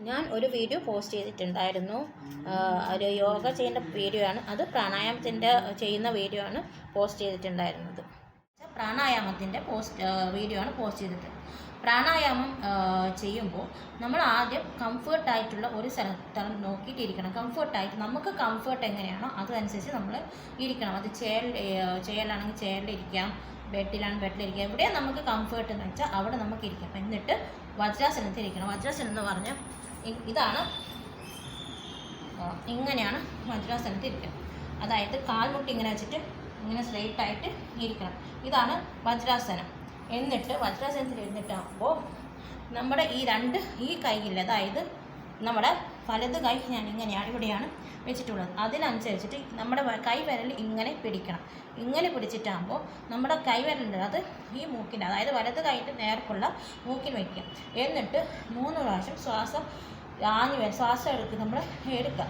ഞാൻ ഒരു video post ചെയ്തിട്ടുണ്ടായിരുന്നു. ഒരു യോഗ ചെയ്യുന്ന വീഡിയോ ആണ് അത്. പ്രാണായാമത്തിൻ്റെ ചെയ്യുന്ന വീഡിയോ ആണ് പോസ്റ്റ് ചെയ്തിട്ടുണ്ടായിരുന്നത്. പ്രാണായാമത്തിൻ്റെ വീഡിയോ ആണ് പോസ്റ്റ് ചെയ്തിട്ട്. പ്രാണായാമം ചെയ്യുമ്പോൾ നമ്മൾ ആദ്യം കംഫർട്ടായിട്ടുള്ള ഒരു സ്ഥലം നോക്കിയിട്ടിരിക്കണം. കംഫർട്ടായിട്ട് നമുക്ക് കംഫർട്ട് എങ്ങനെയാണോ അതനുസരിച്ച് നമ്മൾ ഇരിക്കണം. അത് ചെയറിലാണെങ്കിൽ ചെയറിലിരിക്കാം, ബെഡിലിരിക്കാം. എവിടെയാണ് നമുക്ക് കംഫർട്ട് എന്ന് വെച്ചാൽ അവിടെ നമുക്ക് ഇരിക്കാം. എന്നിട്ട് വജ്രാസനത്തിൽ ഇരിക്കണം. വജ്രാസനം എന്ന് പറഞ്ഞാൽ ഇതാണ്, ഇങ്ങനെയാണ് വജ്രാസനത്തിൽ ഇരിക്കുക. അതായത് കാൽമുട്ടി ഇങ്ങനെ വെച്ചിട്ട് ഇങ്ങനെ സ്ട്രെയിറ്റ് ആയിട്ട് ഇരിക്കണം. ഇതാണ് വജ്രാസനം. എന്നിട്ട് വജ്രാസനത്തിൽ ഇരുന്നിട്ടാകുമ്പോൾ നമ്മുടെ ഈ കൈയില്ല, അതായത് നമ്മുടെ വലത് കൈ ഞാൻ ഇങ്ങനെയാണ് ഇവിടെയാണ് വെച്ചിട്ടുള്ളത്. അതിനനുസരിച്ചിട്ട് നമ്മുടെ കൈവിരൽ ഇങ്ങനെ പിടിക്കണം. ഇങ്ങനെ പിടിച്ചിട്ടാകുമ്പോൾ നമ്മുടെ കൈവിരലുണ്ട് അത് ഈ മൂക്കിൽ, അതായത് വലത് കൈയിട്ട് നേർക്കുള്ള മൂക്കിൽ വയ്ക്കുക. എന്നിട്ട് 3 പ്രാവശ്യം ശ്വാസം നമ്മൾ എടുക്കുക.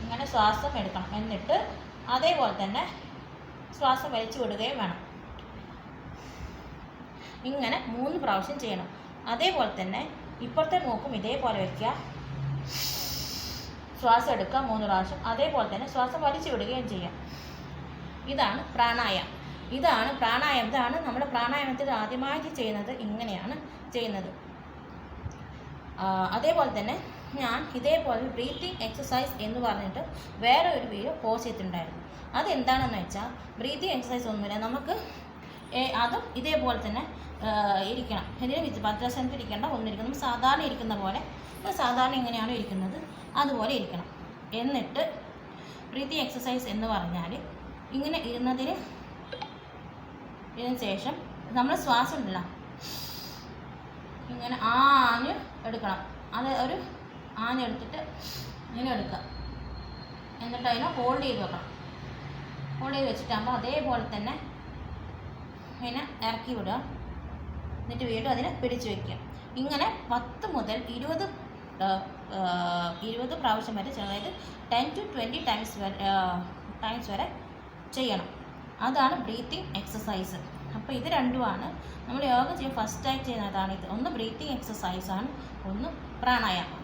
ഇങ്ങനെ ശ്വാസം എടുക്കണം. എന്നിട്ട് അതേപോലെ തന്നെ ശ്വാസം വലിച്ചു വിടുകയും വേണം. ഇങ്ങനെ 3 പ്രാവശ്യം ചെയ്യണം. അതേപോലെ തന്നെ ഇപ്പോഴത്തെ മൂക്കും ഇതേപോലെ വയ്ക്കുക. ശ്വാസം എടുക്കുക 3 പ്രാവശ്യം. അതേപോലെ തന്നെ ശ്വാസം വലിച്ചു വിടുകയും ചെയ്യാം. ഇതാണ് പ്രാണായാമം. ഇതാണ് നമ്മുടെ പ്രാണായാമത്തിൽ ആദ്യമായിട്ട് ചെയ്യുന്നത്. ഇങ്ങനെയാണ് ചെയ്യുന്നത്. അതേപോലെ തന്നെ ഞാൻ ഇതേപോലെ ബ്രീത്തിങ് എക്സസൈസ് എന്ന് പറഞ്ഞിട്ട് വേറെ ഒരു വീഡിയോ പോസ്റ്റ് ചെയ്തിട്ടുണ്ടായിരുന്നു. അതെന്താണെന്ന് വെച്ചാൽ ബ്രീത്തിങ് എക്സസൈസ് ഒന്നുമില്ല, നമുക്ക് അതും ഇതേപോലെ തന്നെ ഇരിക്കണം. ഇതിന് വജ്രാസനത്തിൽ ഇരിക്കേണ്ട ഒന്നിരിക്കണം. നമ്മൾ സാധാരണ ഇരിക്കുന്ന പോലെ, സാധാരണ എങ്ങനെയാണോ ഇരിക്കുന്നത് അതുപോലെ ഇരിക്കണം. എന്നിട്ട് ബ്രീത്തിങ് എക്സസൈസ് എന്ന് പറഞ്ഞാൽ ഇങ്ങനെ ഇതിന് ശേഷം നമ്മൾ ശ്വാസം ഉണ്ടല്ലോ ഇങ്ങനെ ആഞ്ഞ് എടുക്കണം. അത് ഒരു ആഞ്ഞെടുത്തിട്ട് ഇങ്ങനെ എടുക്കുക. എന്നിട്ട് അതിനെ ഹോൾഡ് ചെയ്ത് വെക്കണം. ഹോൾഡ് ചെയ്ത് വെച്ചിട്ടാകുമ്പോൾ അതേപോലെ തന്നെ അതിനെ ഇറക്കി വിടുക. എന്നിട്ട് വീണ്ടും അതിനെ പിടിച്ചു വയ്ക്കുക. ഇങ്ങനെ 10 മുതൽ 20 പ്രാവശ്യം വരെ, അതായത് 10 to 20 ടൈംസ് വരെ ചെയ്യണം. അതാണ് ബ്രീത്തിങ് എക്സസൈസ്. അപ്പോൾ ഇത് രണ്ടുമാണ് നമ്മൾ യോഗ ഫസ്റ്റായിട്ട് ചെയ്യുന്നതാണ്. ഇത് ഒന്ന് ബ്രീത്തിങ് എക്സസൈസാണ്, ഒന്ന് പ്രാണായാമം.